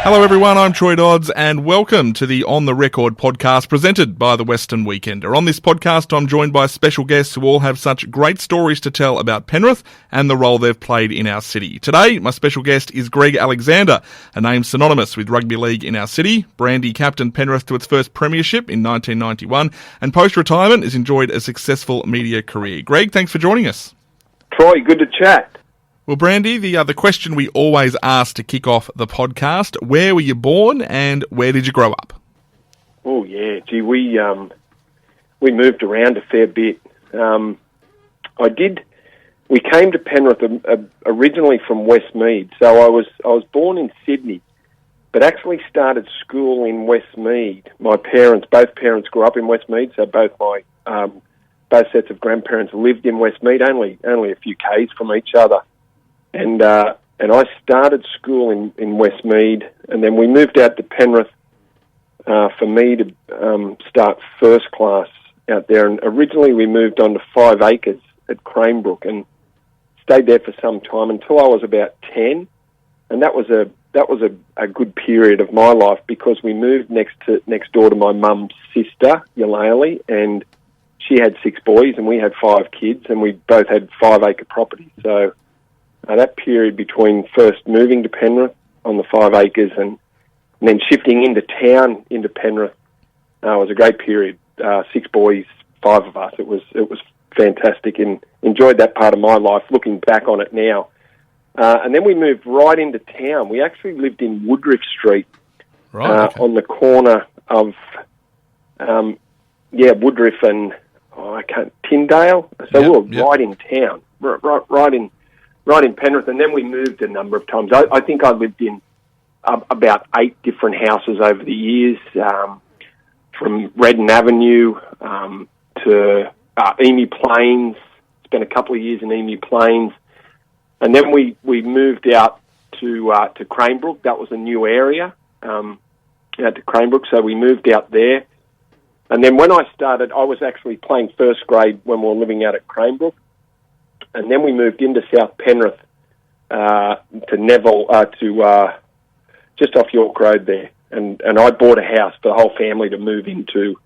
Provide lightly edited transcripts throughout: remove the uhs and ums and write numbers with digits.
Hello everyone, I'm Troy Dodds and welcome to the On The Record podcast presented by the Western Weekender. On this podcast I'm joined by special guests who all have such great stories to tell about Penrith and the role they've played in our city. Today my special guest is Greg Alexander, a name synonymous with rugby league in our city. Brandy captained Penrith to its first premiership in 1991 and post-retirement has enjoyed a successful media career. Greg, thanks for joining us. Troy, good to chat. Well, Brandy, the question we always ask to kick off the podcast, where were you born and where did you grow up? Oh, yeah. Gee, we moved around a fair bit. We came to Penrith originally from Westmead. So I was born in Sydney, but actually started school in Westmead. Both parents grew up in Westmead, so both sets of grandparents lived in Westmead, only a few k's from each other. And I started school in Westmead, and then we moved out to Penrith for me to start first class out there. And originally we moved on to 5 acres at Cranebrook and stayed there for some time until I was about 10. And that was a good period of my life because we moved next door to my mum's sister, Eulalie, and she had 6 boys and we had 5 kids, and we both had 5 acre property. So that period between first moving to Penrith on the 5 acres and then shifting into town into Penrith was a great period. 6 boys, 5 of us. It was fantastic and enjoyed that part of my life. Looking back on it now, and then we moved right into town. We actually lived in Woodruff Street, on the corner of Woodruff and Tyndale. So we were right in town, right in Penrith, and then we moved a number of times. I think I lived in about 8 different houses over the years, from Redden Avenue to Emu Plains. Spent a couple of years in Emu Plains, and then we moved out to Cranebrook. That was a new area out to Cranebrook, so we moved out there. And then when I started, I was actually playing first grade when we were living out at Cranebrook. And then we moved into South Penrith to Neville, just off York Road there. And I bought a house for the whole family to move into,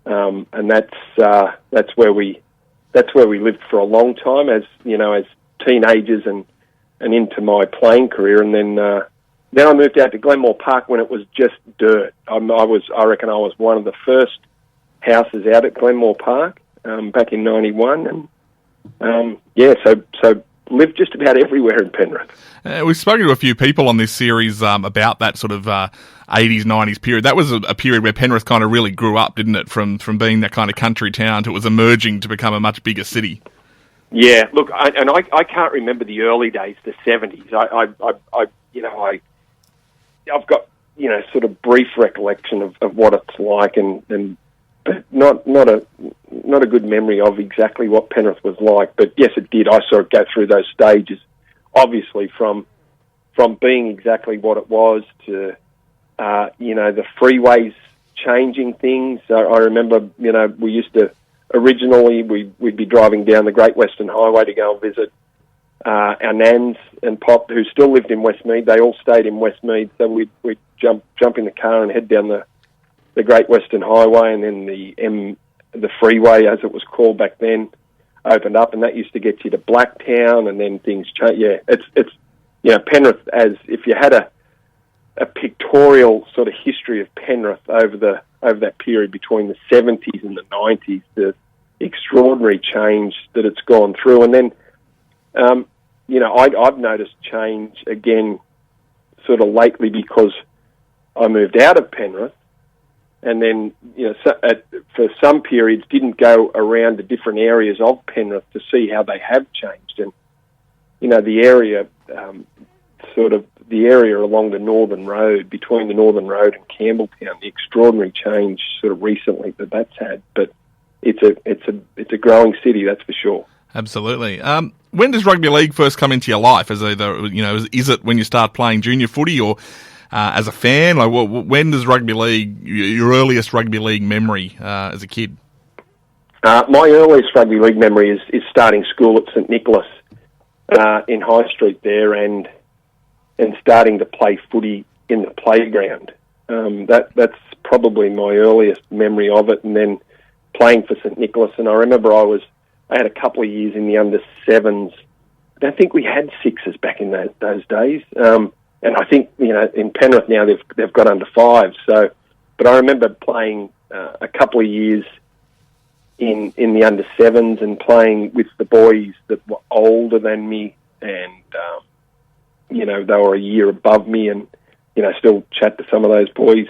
and that's where we lived for a long time as teenagers and into my playing career. And then I moved out to Glenmore Park when it was just dirt. I reckon I was one of the first houses out at Glenmore Park back in '91 and. So lived just about everywhere in Penrith. We've spoken to a few people on this series about that sort of 80s, 90s period. That was a period where Penrith kind of really grew up, didn't it? From being that kind of country town to it was emerging to become a much bigger city. Yeah, look, I can't remember the early days, the 70s. I've got sort of brief recollection of what it's like and not a good memory of exactly what Penrith was like, but yes, it did. I saw it go through those stages, obviously from being exactly what it was to the freeways changing things. I remember we used to originally we'd be driving down the Great Western Highway to go and visit our nans and pop who still lived in Westmead. They all stayed in Westmead, so we'd jump in the car and head down the Great Western Highway, and then the freeway, as it was called back then, opened up, and that used to get you to Blacktown, and then things changed. Yeah, it's Penrith, as if you had a pictorial sort of history of Penrith over that period between the 70s and the 90s, the extraordinary change that it's gone through, and then I've noticed change again, sort of lately because I moved out of Penrith. And then, for some periods, didn't go around to different areas of Penrith to see how they have changed. And, the area, the area along the Northern Road, between the Northern Road and Campbelltown, the extraordinary change sort of recently that's had. But it's a growing city, that's for sure. Absolutely. When does rugby league first come into your life? Is it when you start playing junior footy or as a fan? Like, when does rugby league, your earliest rugby league memory as a kid? My earliest rugby league memory is starting school at St Nicholas in High Street there, and starting to play footy in the playground. That's probably my earliest memory of it. And then playing for St Nicholas, and I remember I had a couple of years in the under sevens. I don't think we had sixes back in those days. And I think, in Penrith now they've got under fives. So, but I remember playing a couple of years in the under sevens and playing with the boys that were older than me, and they were a year above me, and still chat to some of those boys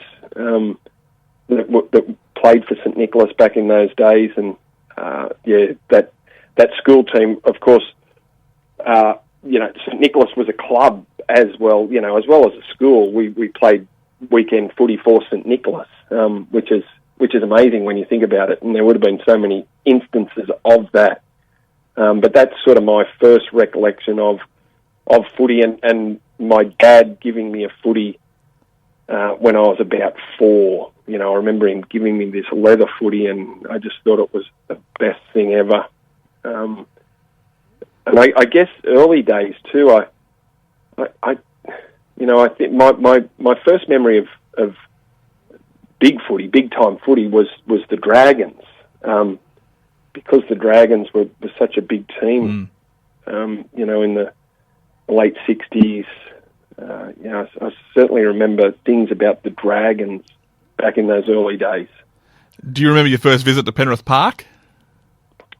that played for St Nicholas back in those days. And that school team, of course, St Nicholas was a club as well, as well as a school. We played weekend footy for St Nicholas, which is amazing when you think about it. And there would have been so many instances of that. But that's sort of my first recollection of footy, and my dad giving me a footy when I was about 4. I remember him giving me this leather footy, and I just thought it was the best thing ever. And I guess early days too. I think my first memory of big footy, big time footy, was the Dragons, because the Dragons were such a big team. In the late 60s. I certainly remember things about the Dragons back in those early days. Do you remember your first visit to Penrith Park?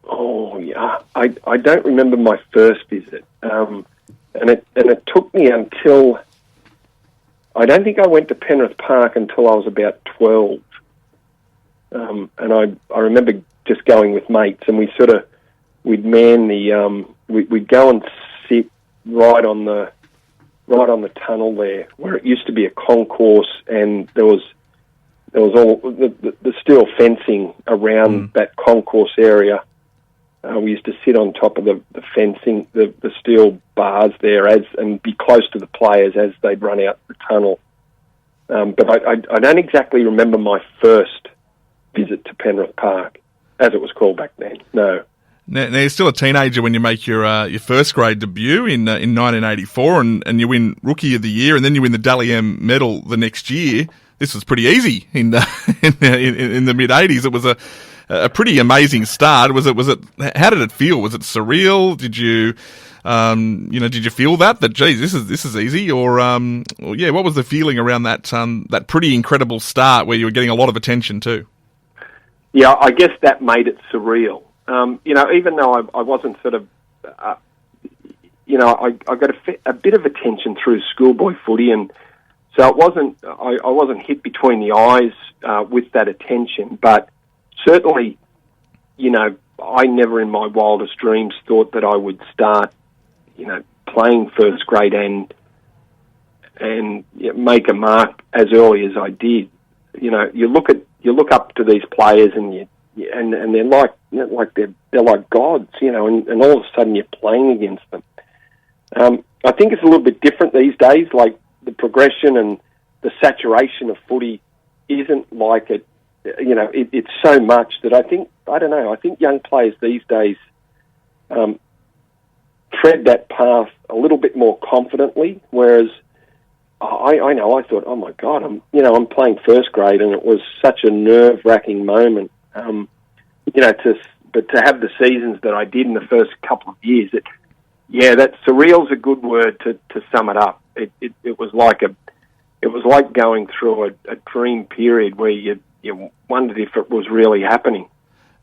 Oh, yeah. I don't remember my first visit. And it took me until... I don't think I went to Penrith Park until I was about 12. And I remember just going with mates, and we'd man the... We'd go and sit right on the tunnel there, where it used to be a concourse, and there was all the steel fencing around that concourse area. We used to sit on top of the fencing, the steel bars there, and be close to the players as they'd run out the tunnel. But I don't exactly remember my first visit to Penrith Park, as it was called back then. No. Now you're still a teenager when you make your first grade debut in 1984, and you win Rookie of the Year, and then you win the Dally M medal the next year. This was pretty easy in the mid 80s. It was a pretty amazing start. Was it? How did it feel? Was it surreal? Did you did you feel that geez, this is easy, or what was the feeling around that pretty incredible start where you were getting a lot of attention too? Yeah, I guess that made it surreal. Even though I wasn't sort of, I got a bit of attention through schoolboy footy, and so it wasn't. I wasn't hit between the eyes with that attention, but certainly, I never in my wildest dreams thought that I would start, playing first grade and make a mark as early as I did. You look up to these players, and they're like they're like gods, and all of a sudden you're playing against them. I think it's a little bit different these days. Like, the progression and the saturation of footy isn't like it. It's so much that I think young players these days tread that path a little bit more confidently. Whereas I thought, oh my God, I'm playing first grade, and it was such a nerve-wracking moment. But to have the seasons that I did in the first couple of years, that surreal's a good word to sum it up. It was like going through a dream period where you wondered if it was really happening.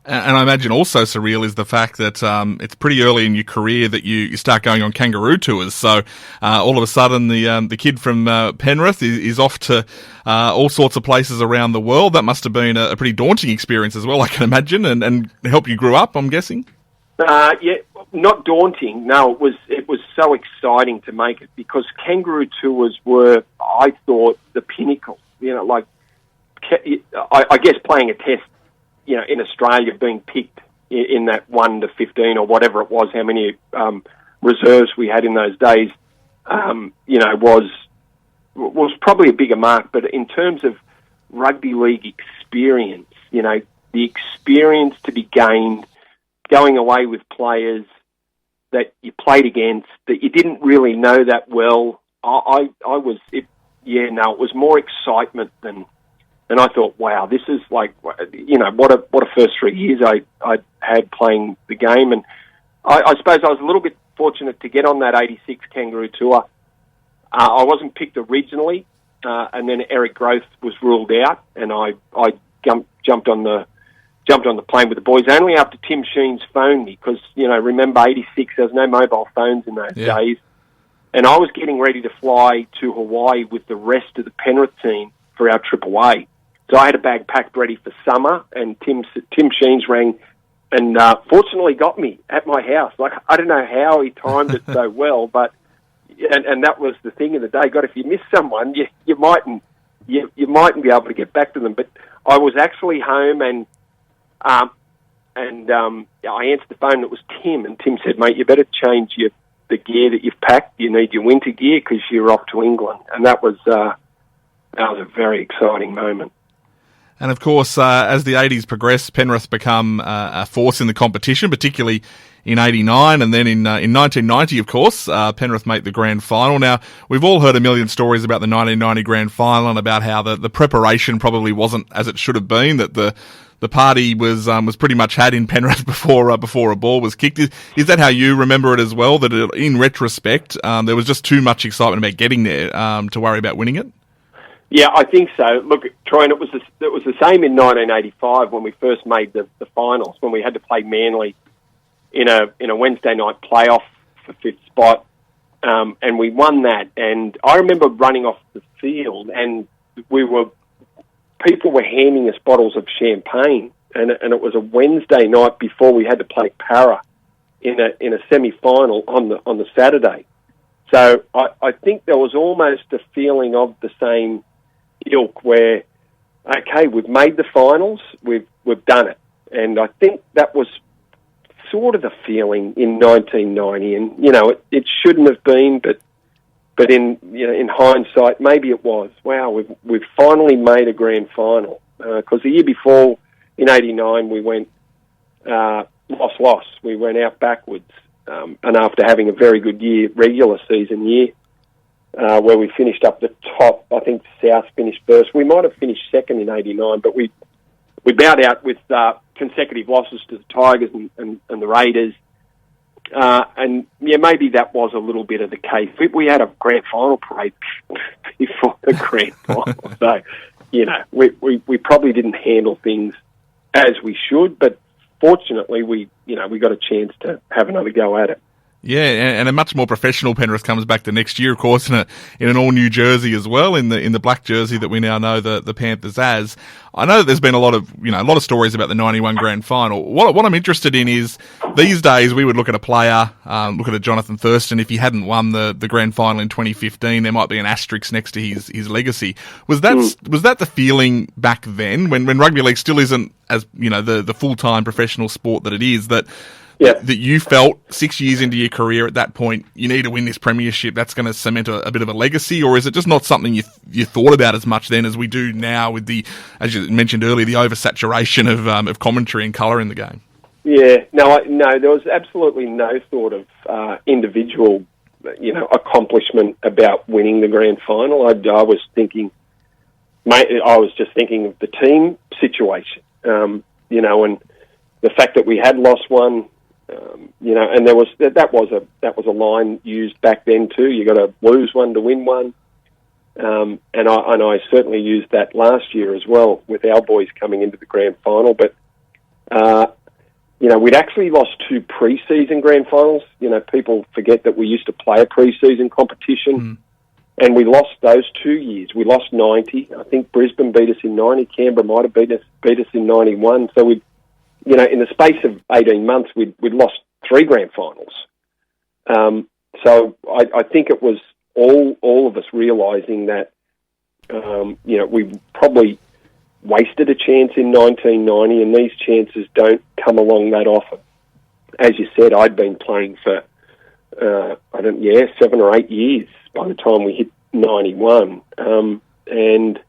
And I imagine also surreal is the fact that it's pretty early in your career that you start going on Kangaroo tours. So all of a sudden the kid from Penrith is off to all sorts of places around the world. That must have been a pretty daunting experience as well, I can imagine, and help you grow up, I'm guessing. Not daunting. No, it was so exciting to make it, because Kangaroo tours were, I thought, the pinnacle. I guess playing a test, in Australia, being picked in that 1 to 15 or whatever it was, how many reserves we had in those days, was probably a bigger mark. But in terms of rugby league experience, the experience to be gained, going away with players that you played against, that you didn't really know that well, it was more excitement than I thought. Wow, this is like, you know, what a first 3 years I had playing the game, and I suppose I was a little bit fortunate to get on that '86 Kangaroo tour. I wasn't picked originally, and then Eric Groth was ruled out, and I jumped on the plane with the boys only after Tim Sheens phoned me, because, you know, remember '86, there was no mobile phones in those days, and I was getting ready to fly to Hawaii with the rest of the Penrith team for our trip away. So I had a bag packed ready for summer, and Tim Sheens rang and fortunately got me at my house. Like, I don't know how he timed it so well, but and that was the thing of the day. God, if you miss someone, you mightn't be able to get back to them. But I was actually home, and I answered the phone. It was Tim, and Tim said, "Mate, you better change the gear that you've packed. You need your winter gear because you're off to England." And that was a very exciting moment. And of course, as the 80s progressed, Penrith become a force in the competition, particularly in '89, and then in 1990, of course, Penrith make the grand final. Now, we've all heard a million stories about the 1990 grand final and about how the preparation probably wasn't as it should have been, that the party was pretty much had in Penrith before a ball was kicked. Is that how you remember it as well, that in retrospect, there was just too much excitement about getting there to worry about winning it? Yeah, I think so. Look, Troy, and it was the same in 1985 when we first made the finals, when we had to play Manly in a Wednesday night playoff for fifth spot, and we won that. And I remember running off the field, and people were handing us bottles of champagne, and it was a Wednesday night before we had to play Para in a semi-final on the Saturday. So I think there was almost a feeling of the same ilk where, okay, we've made the finals, we've done it. And I think that was sort of the feeling in 1990, and, you know, it shouldn't have been, but in hindsight, maybe it was. Wow, we've finally made a grand final, because the year before, in '89, we went loss. We went out backwards, and after having a very good regular season year, where we finished up the top, I think South finished first. We might have finished second in '89, but we bowed out with consecutive losses to the Tigers and the Raiders. And yeah, maybe that was a little bit of the case. We had a grand final parade before the grand final, so, you know, we probably didn't handle things as we should, but fortunately we got a chance to have another go at it. Yeah, and a much more professional Penrith comes back the next year, of course, in an all new jersey as well, in the black jersey that we now know the Panthers as. I know that there's been a lot of stories about the '91 grand final. What I'm interested in is, these days we would look at a player, look at a Jonathan Thurston. If he hadn't won the grand final in 2015, there might be an asterisk next to his legacy. Was that the feeling back then, when rugby league still isn't as, you know, the full time professional sport that it is, that you felt 6 years into your career at that point, you need to win this premiership, that's going to cement a bit of a legacy? Or is it just not something you thought about as much then as we do now, with the, as you mentioned earlier, the oversaturation of commentary and colour in the game? Yeah, no, there was absolutely no thought of individual, you know, accomplishment about winning the grand final. I was just thinking of the team situation, you know, and the fact that we had lost one. You know, and that was a line used back then too. You got to lose one to win one, and I certainly used that last year as well with our boys coming into the grand final. But you know, we'd actually lost 2 pre-season grand finals. You know, people forget that we used to play a pre-season competition, and we lost those 2 years. We lost 90. I think Brisbane beat us in 90. Canberra might have beat us in 91. So we. You know, in the space of 18 months, we'd lost 3 grand finals. So I think it was all of us realising that, you know, we probably wasted a chance in 1990, and these chances don't come along that often. As you said, I'd been playing for, 7 or 8 years by the time we hit 91. And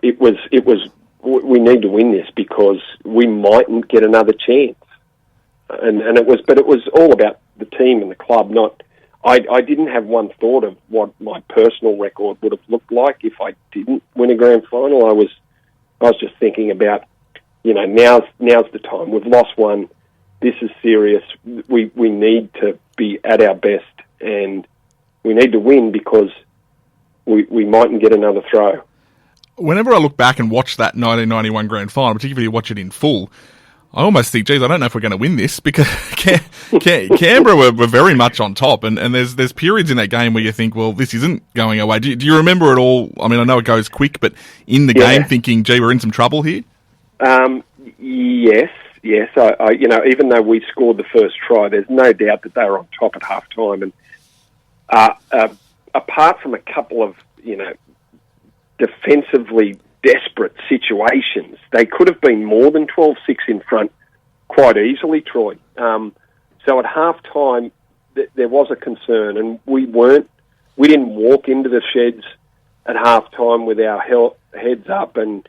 it was, we need to win this because we mightn't get another chance. And it was all about the team and the club, not, I didn't have one thought of what my personal record would have looked like if I didn't win a grand final. I was just thinking about, now's the time. We've lost one. This is serious. We need to be at our best, and we need to win because we mightn't get another throw. Whenever I look back and watch that 1991 grand final, particularly watch it in full, I almost think, geez, I don't know if we're going to win this, because Canberra were very much on top, and there's periods in that game where you think, well, this isn't going away. Do you remember it all? I mean, I know it goes quick, but in the game thinking, gee, we're in some trouble here? Yes. I even though we scored the first try, there's no doubt that they were on top at half-time. And apart from a couple of, defensively desperate situations, they could have been more than 12-6 in front quite easily, Troy. So at half-time, there was a concern, and we didn't walk into the sheds at half-time with our heads up and,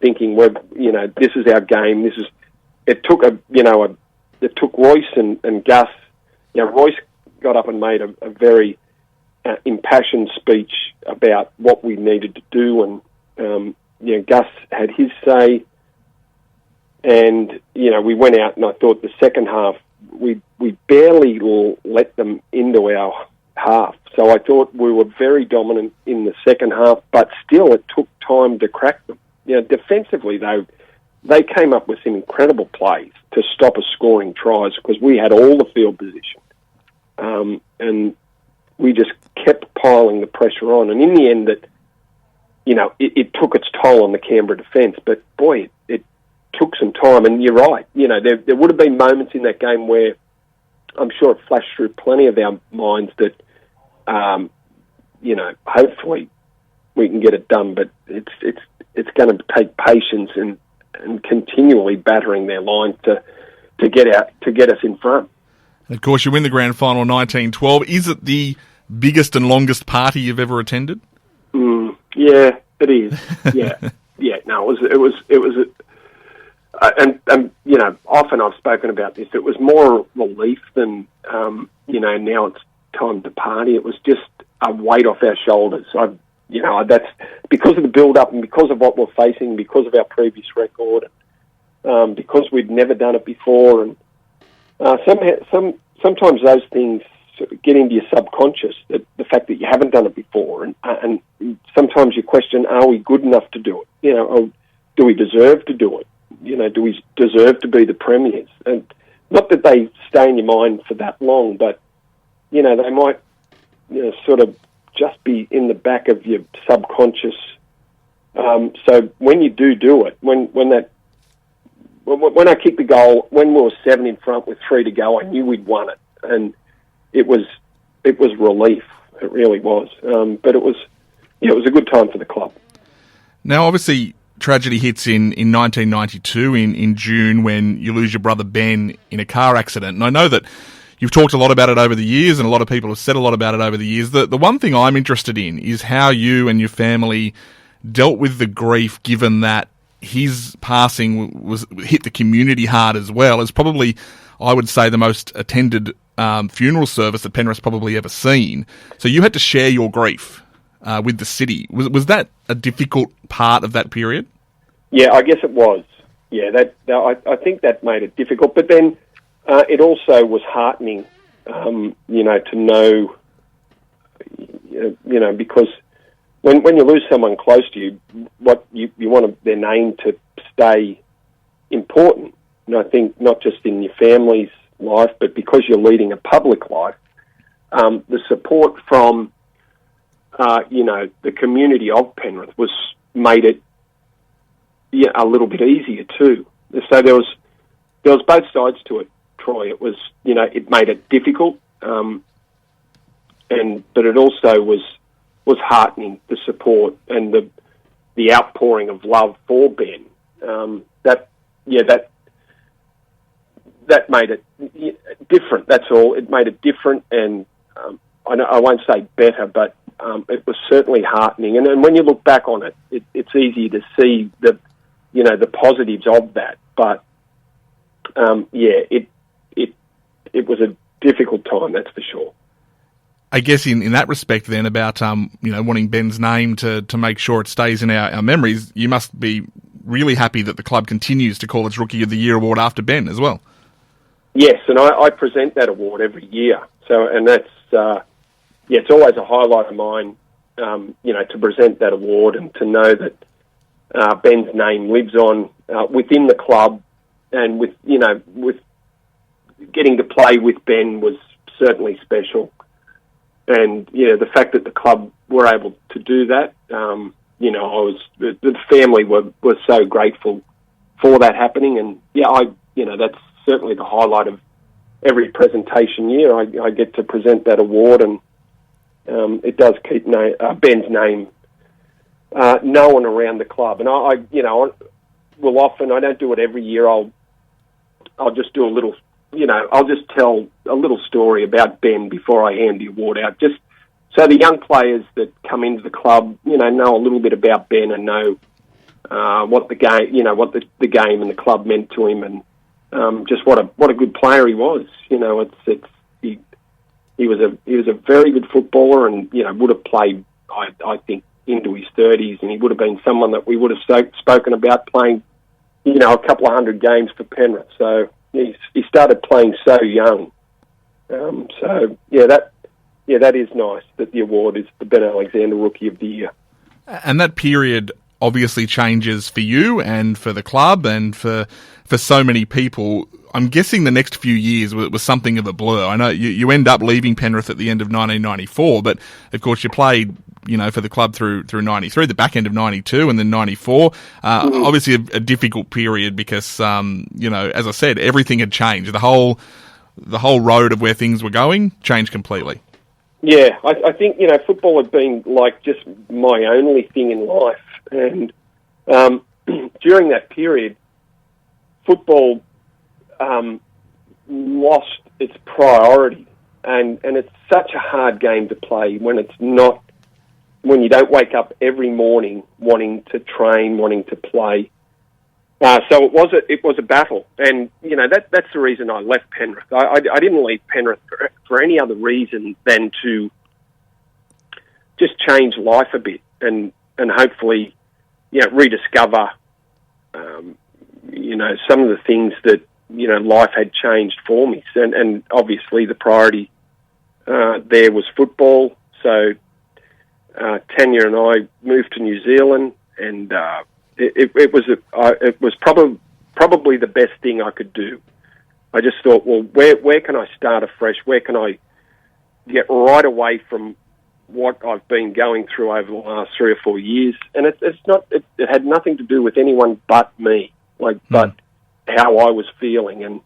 thinking, this is our game. It took Royce and Gus. Royce got up and made a very impassioned speech about what we needed to do, and Gus had his say, and we went out, and I thought the second half we barely let them into our half. So I thought we were very dominant in the second half, but still it took time to crack them. Defensively though, they came up with some incredible plays to stop us scoring tries because we had all the field position, and we just kept piling the pressure on. And in the end, it took its toll on the Canberra defence. But boy, it took some time. And you're right. There would have been moments in that game where I'm sure it flashed through plenty of our minds that, hopefully we can get it done. But it's going to take patience and continually battering their lines to get us in front. And of course, you win the grand final 1912. Is it the biggest and longest party you've ever attended? Yeah, it is. Yeah. No, it was. Often I've spoken about this. It was more relief than now it's time to party. It was just a weight off our shoulders. That's because of the build-up and because of what we're facing, because of our previous record, because we'd never done it before, and sometimes those things get into your subconscious, that the fact that you haven't done it before, and sometimes you question, are we good enough to do it? Or do we deserve to do it? Do we deserve to be the premiers? And not that they stay in your mind for that long, but they might sort of just be in the back of your subconscious. So when you do it, when I kicked the goal, when we were 7 in front with 3 to go, I knew we'd won it, and it was relief. It really was. But it was a good time for the club. Now, obviously, tragedy hits in 1992 in June when you lose your brother Ben in a car accident, and I know that you've talked a lot about it over the years, and a lot of people have said a lot about it over the years. The one thing I'm interested in is how you and your family dealt with the grief, given that his passing hit the community hard as well. It's probably, I would say, the most attended funeral service that Penrith's probably ever seen. So you had to share your grief with the city. Was that a difficult part of that period? Yeah, I guess it was. Yeah, I think that made it difficult. But then it also was heartening, to know, because when you lose someone close to you, what you want their name to stay important. And I think not just in your family's life, but because you're leading a public life, the support from, the community of Penrith made it a little bit easier too. So there was both sides to it, Troy. It was, it made it difficult, but it also was heartening, the support and the outpouring of love for Ben. That made it different. That's all. It made it different, and I won't say better, but it was certainly heartening. And when you look back on it, it's easy to see the positives of that. But it was a difficult time, that's for sure. I guess in that respect then about, wanting Ben's name to make sure it stays in our memories, you must be really happy that the club continues to call its Rookie of the Year award after Ben as well. Yes, and I present that award every year. So, and that's, it's always a highlight of mine, to present that award and to know that Ben's name lives on within the club, and with getting to play with Ben was certainly special. And, the fact that the club were able to do that, the family was so grateful for that happening. And, that's certainly the highlight of every presentation year. I get to present that award, and it does keep Ben's name known around the club. And I don't do it every year. I'll just do a little, I'll just tell a little story about Ben before I hand the award out, just so the young players that come into the club, know a little bit about Ben and know what the game, what the game and the club meant to him, and just what a good player he was. He was a very good footballer, and would have played, I think, into his 30s, and he would have been someone that we would have spoken about playing, a couple of hundred games for Penrith. So he started playing so young. That is nice that the award is the Ben Alexander Rookie of the Year. And that period obviously changes for you and for the club and for so many people. I'm guessing the next few years was something of a blur. I know you end up leaving Penrith at the end of 1994, but of course you played, for the club through 93, the back end of 92 and then 94. Obviously a difficult period because, as I said, everything had changed. The whole road of where things were going changed completely. Yeah, I think, football had been like just my only thing in life. And during that period, football lost its priority. And it's such a hard game to play when you don't wake up every morning wanting to train, wanting to play. So it was a battle. And, that's the reason I left Penrith. I didn't leave Penrith for any other reason than to just change life a bit and hopefully, rediscover, some of the things that, life had changed for me. And obviously the priority there was football. So Tanya and I moved to New Zealand, and it was probably the best thing I could do. I just thought, well, where can I start afresh? Where can I get right away from what I've been going through over the last 3 or 4 years? And it had nothing to do with anyone but me, but how I was feeling. And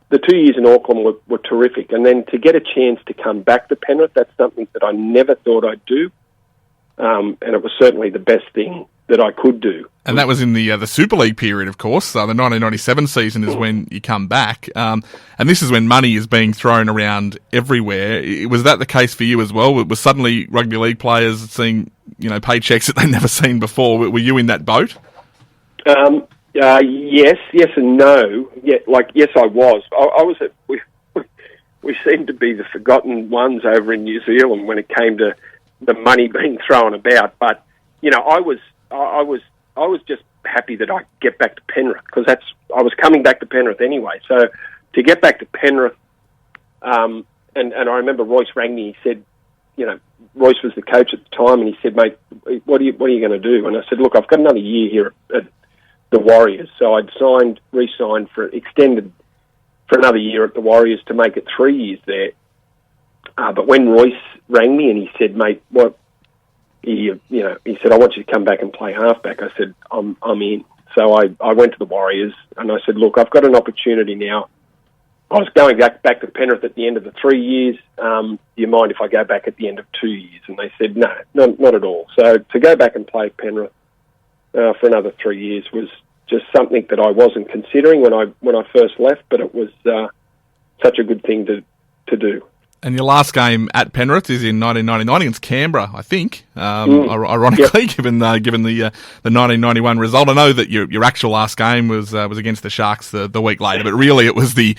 the 2 years in Auckland were terrific. And then to get a chance to come back to Penrith, that's something that I never thought I'd do. And it was certainly the best thing that I could do. And that was in the Super League period, of course. The 1997 season is when you come back. And this is when money is being thrown around everywhere. Was that the case for you as well? Was suddenly rugby league players seeing, paychecks that they'd never seen before? Were you in that boat? Yes and no. Yes, I was. I was we seemed to be the forgotten ones over in New Zealand when it came to the money being thrown about. But, I was just happy that I get back to Penrith, because I was coming back to Penrith anyway. So to get back to Penrith, and I remember Royce rang me. He said, Royce was the coach at the time, and he said, mate, what are you going to do? And I said, look, I've got another year here at the Warriors. So I'd re-signed extended for another year at the Warriors to make it 3 years there. But when Royce rang me and he said, mate, what? He said, I want you to come back and play halfback. I said, I'm in. So I went to the Warriors and I said, look, I've got an opportunity now. I was going back to Penrith at the end of the 3 years. Do you mind if I go back at the end of 2 years? And they said, no, not at all. So to go back and play Penrith for another 3 years was just something that I wasn't considering when I first left, but it was such a good thing to do. And your last game at Penrith is in 1999 against Canberra, I think. Ironically, Yep. given the 1991 result, I know that your actual last game was against the Sharks the week later, but really it was the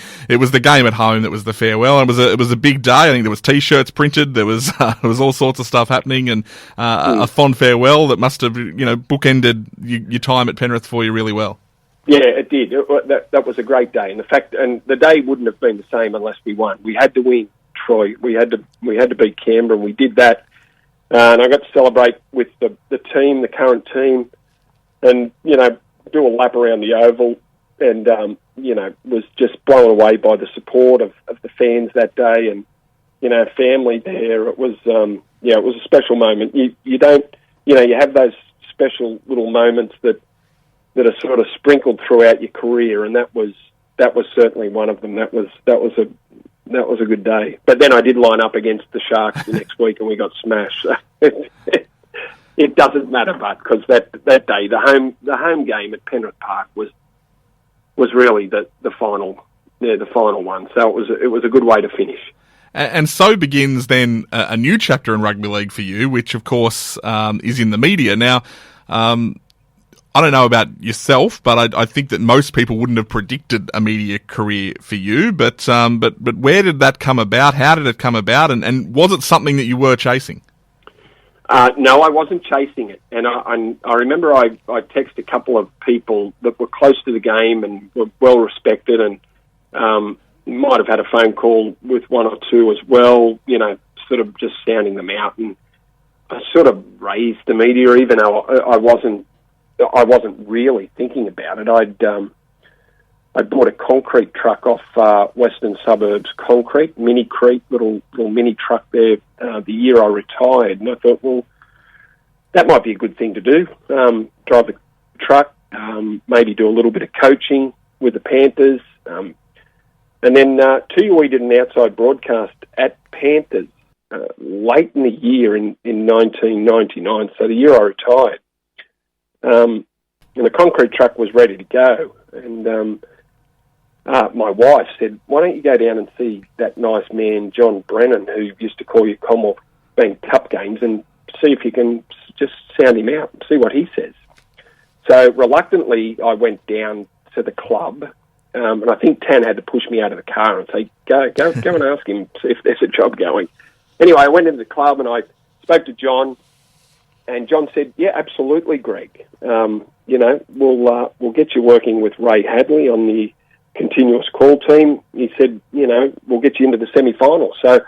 game at home that was the farewell. And it was a big day. I think there was T-shirts printed. There was all sorts of stuff happening, and a fond farewell that must have bookended your time at Penrith for you really well. Yeah, it did. That was a great day, and the day wouldn't have been the same unless we won. We had to win, Troy. We had to beat Canberra, and we did that. And I got to celebrate with the team, the current team, and do a lap around the oval, and was just blown away by the support of the fans that day, and family there. It was it was a special moment. You don't you have those special little moments that are sort of sprinkled throughout your career, and that was certainly one of them. That was a good day. But then I did line up against the Sharks the next week, and we got smashed. So it doesn't matter, but because that day, the home game at Penrith Park was really the final one. So it was a good way to finish. And so begins then a new chapter in rugby league for you, which of course is in the media now. I don't know about yourself, but I think that most people wouldn't have predicted a media career for you. But where did that come about? How did it come about? And was it something that you were chasing? No, I wasn't chasing it. And I remember I texted a couple of people that were close to the game and were well respected, and might have had a phone call with one or two as well. Sort of just sounding them out, and I sort of raised the media, even though I wasn't really thinking about it. I bought a concrete truck off Western Suburbs Concrete, Mini Crete, little mini truck there, the year I retired. And I thought, well, that might be a good thing to do. Drive the truck, maybe do a little bit of coaching with the Panthers. And then Tuyui did an outside broadcast at Panthers late in the year in 1999, so the year I retired. And the concrete truck was ready to go. And my wife said, why don't you go down and see that nice man, John Brennan, who used to call you Commonwealth Bank Cup games, and see if you can just sound him out and see what he says. So reluctantly, I went down to the club, and I think Tan had to push me out of the car and say, go and ask him if there's a job going. Anyway, I went into the club and I spoke to John. And John said, yeah, absolutely, Greg. We'll get you working with Ray Hadley on the continuous call team. He said, we'll get you into the semi-finals. So,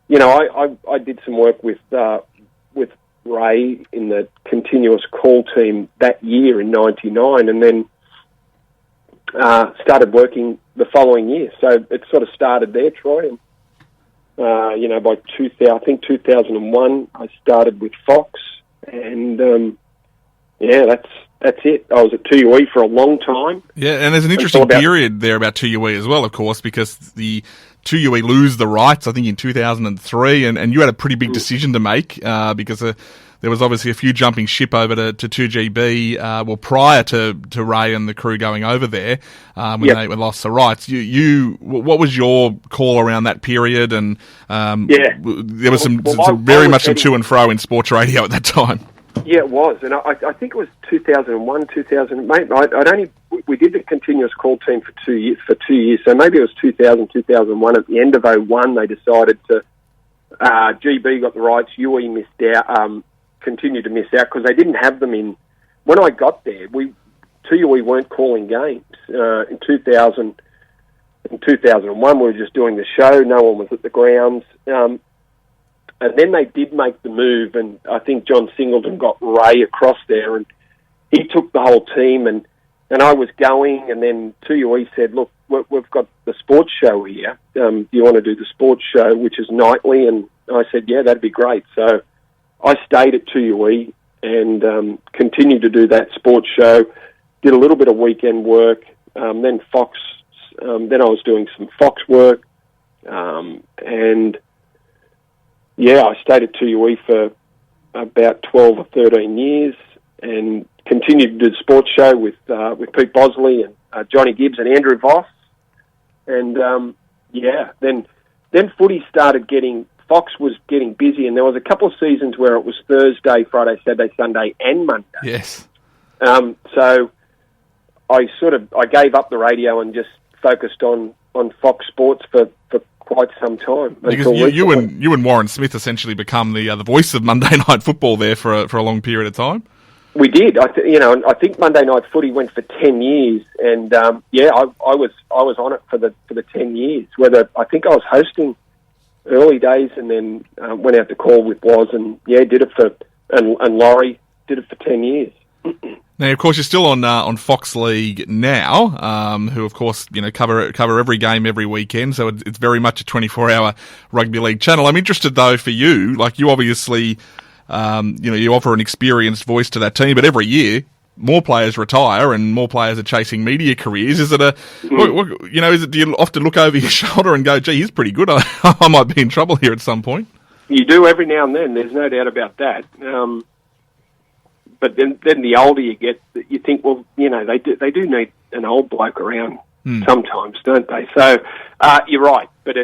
I did some work with Ray in the continuous call team that year in 99, and then started working the following year. So it sort of started there, Troy. And, by 2001, I started with Fox. And that's it. I was at TUE for a long time. Yeah, and there's an interesting period there about TUE as well, of course, because the TUE lose the rights, I think, in 2003, and you had a pretty big decision to make because there was obviously a few jumping ship over to 2GB, prior to Ray and the crew going over there when they lost the rights. What was your call around that period? And there was some very much some to and fro in sports radio at that time. Yeah, it was, and I think it was 2001, 2000. Mate, we did the continuous call team for 2 years, so maybe it was 2000, 2001. At the end of 01, they decided to. GB got the rights. UE missed out. Continued to miss out because they didn't have them in. When I got there, we weren't calling games. In 2000, in 2001, we were just doing the show. No one was at the grounds. And then they did make the move, and I think John Singleton got Ray across there, and he took the whole team, and I was going, and then TUE said, look, we've got the sports show here. Do you want to do the sports show, which is nightly? And I said, yeah, that'd be great. So I stayed at TUE and continued to do that sports show, did a little bit of weekend work, then Fox, then I was doing some Fox work, and I stayed at TUE for about 12 or 13 years and continued to do the sports show with Pete Bosley and Johnny Gibbs and Andrew Voss. And, then then footy started Fox was getting busy, and there was a couple of seasons where it was Thursday, Friday, Saturday, Sunday, and Monday. Yes. So I gave up the radio and just focused on Fox Sports for quite some time. Because you and Warren Smith essentially become the voice of Monday Night Football there for a long period of time. We did. I think Monday Night Footy went for 10 years, and I was on it for the 10 years. I think I was hosting early days, and then went out to call with Woz, and did it and Laurie did it for 10 years. Now, of course, you're still on Fox League now, who, of course, cover every game every weekend. So it's very much a 24-hour rugby league channel. I'm interested, though, for you. Like, you obviously, you offer an experienced voice to that team, but every year more players retire and more players are chasing media careers. Is it do you often look over your shoulder and go, "Gee, he's pretty good. I might be in trouble here at some point"? You do every now and then. There's no doubt about that. But then the older you get, you think, well, they do need an old bloke around sometimes, don't they? So you're right, but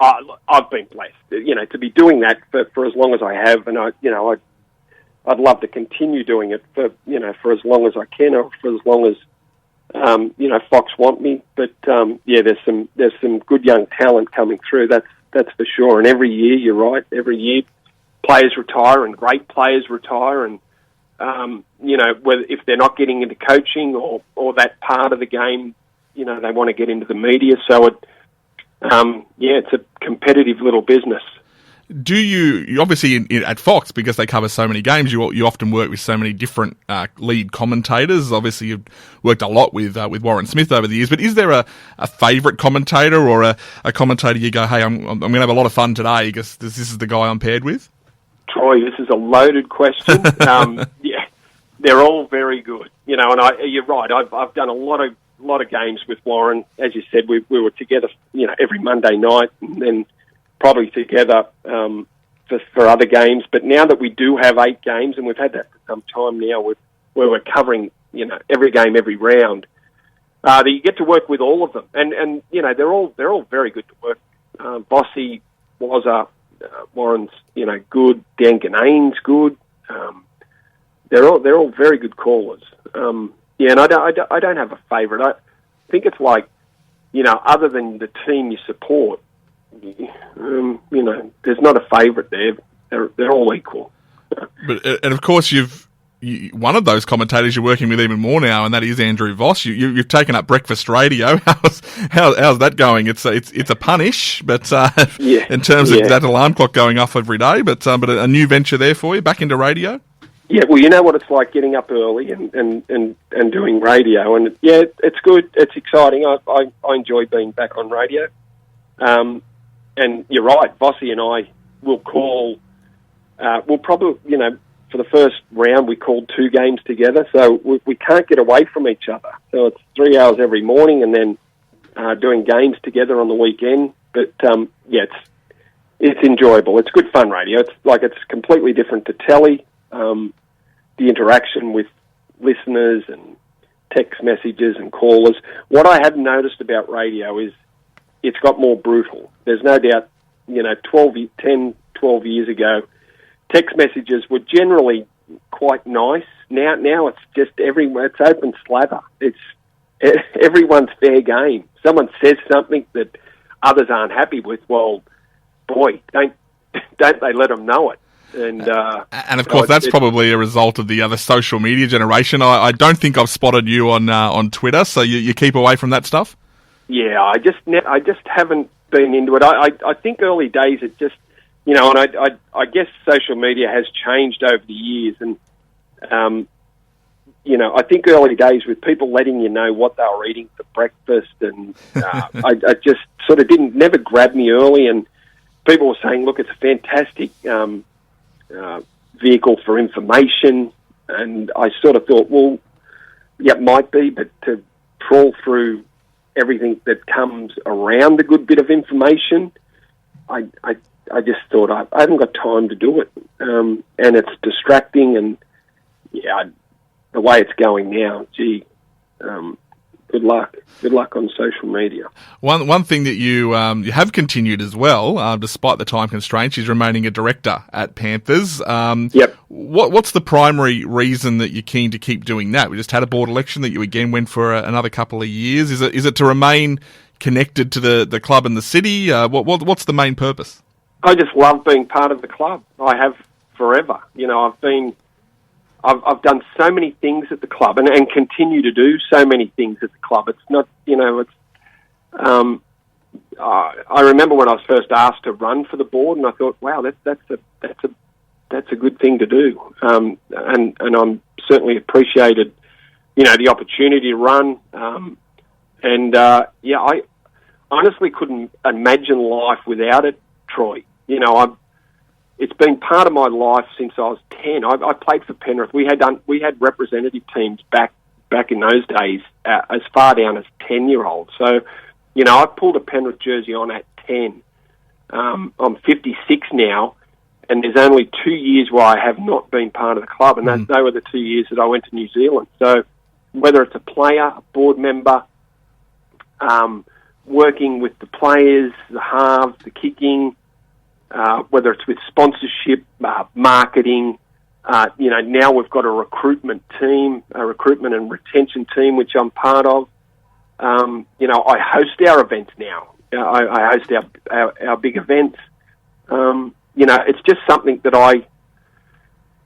I've been blessed, to be doing that for as long as I have, and I'd love to continue doing it for as long as I can, or for as long as Fox want me. But there's some good young talent coming through. That's for sure. And every year, you're right. Every year, players retire, and great players retire, and whether if they're not getting into coaching or that part of the game, they want to get into the media. So it's a competitive little business. Do you obviously at Fox, because they cover so many games, you often work with so many different lead commentators. Obviously, you've worked a lot with Warren Smith over the years. But is there a favourite commentator or a commentator you go, "Hey, I'm going to have a lot of fun today because this is the guy I'm paired with"? Troy, this is a loaded question. They're all very good. And you're right. I've done a lot of games with Warren. As you said, we were together, every Monday night, and then probably together for other games. But now that we do have 8 games, and we've had that for some time now, where we're covering every game, every round, that you get to work with all of them, and they're all very good to work. Bossy, Wazza, Warren's good, Dan Ganane's good. They're all very good callers. And I don't have a favourite. I think it's like other than the team you support. There's not a favourite there. They're all equal. And of course, one of those commentators you're working with even more now, and that is Andrew Voss. You've taken up breakfast radio. How's that going? It's a punish, but in terms of that alarm clock going off every day, but a new venture there for you, back into radio. Yeah, well, you know what it's like getting up early and doing radio, and it's good. It's exciting. I enjoy being back on radio. And you're right, Bossy and I will call. We'll probably, for the first round, we called 2 games together, so we can't get away from each other. So it's 3 hours every morning, and then doing games together on the weekend. But it's enjoyable. It's good fun radio. It's completely different to telly. The interaction with listeners and text messages and callers. What I have noticed about radio is it's got more brutal. There's no doubt, 10, 12 years ago, text messages were generally quite nice. Now it's just it's open slather. It's everyone's fair game. Someone says something that others aren't happy with. Well, boy, don't they let them know it? And of course, that's probably a result of the social media generation. I don't think I've spotted you on Twitter, so you keep away from that stuff. Yeah, I just haven't been into it. I think early days it just, and I guess social media has changed over the years, and I think early days with people letting you know what they were eating for breakfast, and I just sort of never grabbed me early, and people were saying, look, it's a fantastic vehicle for information, and I sort of thought, well, yeah, it might be, but to trawl through everything that comes around a good bit of information, I just thought I haven't got time to do it, and it's distracting, and the way it's going now, good luck. Good luck on social media. One thing that you have continued as well, despite the time constraints, is remaining a director at Panthers. Yep. What's the primary reason that you're keen to keep doing that? We just had a board election that you again went for another couple of years. Is it to remain connected to the club and the city? What's the main purpose? I just love being part of the club. I have forever. I've done so many things at the club and continue to do so many things at the club. It's not, I remember when I was first asked to run for the board, and I thought, wow, that's a good thing to do. And I'm certainly appreciated, the opportunity to run. I honestly couldn't imagine life without it, Troy. It's been part of my life since I was 10. I played for Penrith. We had representative teams back in those days as far down as 10-year-olds. So, I pulled a Penrith jersey on at 10. I'm 56 now, and there's only 2 years where I have not been part of the club, and they were the 2 years that I went to New Zealand. So whether it's a player, a board member, working with the players, the halves, the kicking, whether it's with sponsorship, marketing, now we've got a recruitment and retention team, which I'm part of. I host our events now. I host our big events. It's just something that I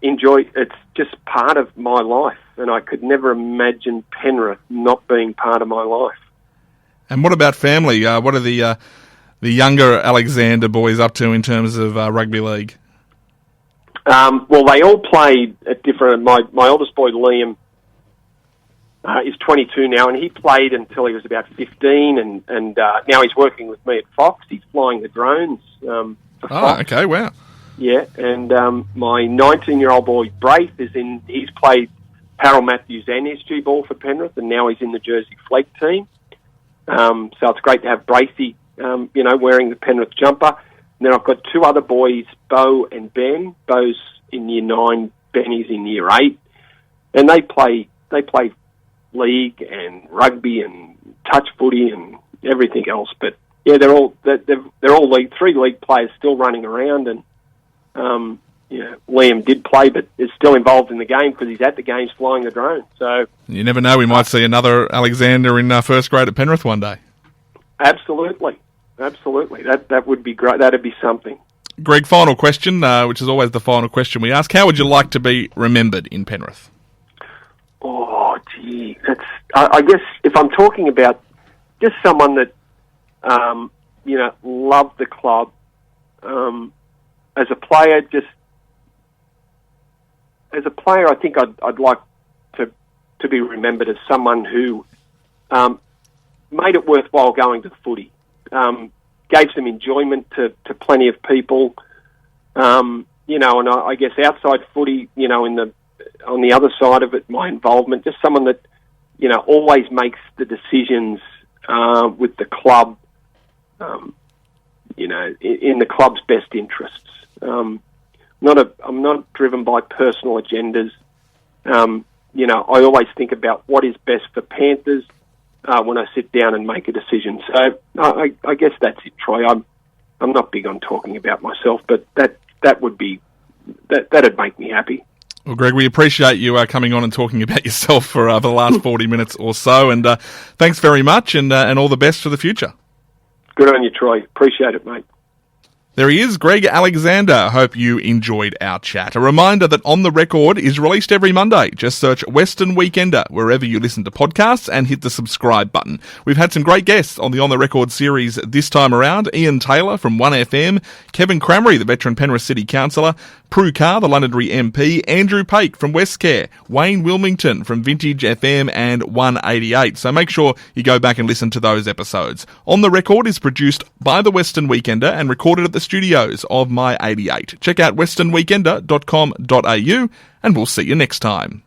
enjoy. It's just part of my life, and I could never imagine Penrith not being part of my life. And what about family? What are the younger Alexander boys up to in terms of rugby league? Well, they all played at different. My oldest boy Liam is 22 now, and he played until he was about 15, and now he's working with me at Fox. He's flying the drones for Fox. Oh, okay, wow. Yeah, and my 19-year-old boy Braith he's played Harold Matthews and SG ball for Penrith, and now he's in the Jersey Fleet team. So it's great to have Braithy, wearing the Penrith jumper. And then I've got two other boys, Bo and Ben. Bo's in year 9, Benny's in year 8, and they play league and rugby and touch footy and everything else. But yeah, they're all league 3 league players still running around, and Liam did play, but is still involved in the game because he's at the games flying the drone. So you never know, we might see another Alexander in first grade at Penrith one day. Absolutely. That would be great. That'd be something. Greg, final question, which is always the final question we ask. How would you like to be remembered in Penrith? Oh, gee, I guess if I'm talking about just someone that, loved the club, as a player, I think I'd like to be remembered as someone who made it worthwhile going to the footy, gave some enjoyment to plenty of people, and I guess outside footy, on the other side of it, my involvement, just someone that, always makes the decisions with the club, in the club's best interests. I'm not driven by personal agendas. I always think about what is best for Panthers when I sit down and make a decision. So I guess that's it, Troy. I'm not big on talking about myself, but that'd make me happy. Well, Greg, we appreciate you coming on and talking about yourself for the last 40 minutes or so, and thanks very much, and all the best for the future. Good on you, Troy. Appreciate it, mate. There he is, Greg Alexander. Hope you enjoyed our chat. A reminder that On The Record is released every Monday. Just search Western Weekender wherever you listen to podcasts and hit the subscribe button. We've had some great guests on the On The Record series this time around. Ian Taylor from 1FM, Kevin Crameri, the veteran Penrith City Councillor, Prue Carr, the Londonderry MP, Andrew Paik from Westcare, Wayne Wilmington from Vintage FM and 188. So make sure you go back and listen to those episodes. On The Record is produced by the Western Weekender and recorded at the studios of My 88. Check out westernweekender.com.au and we'll see you next time.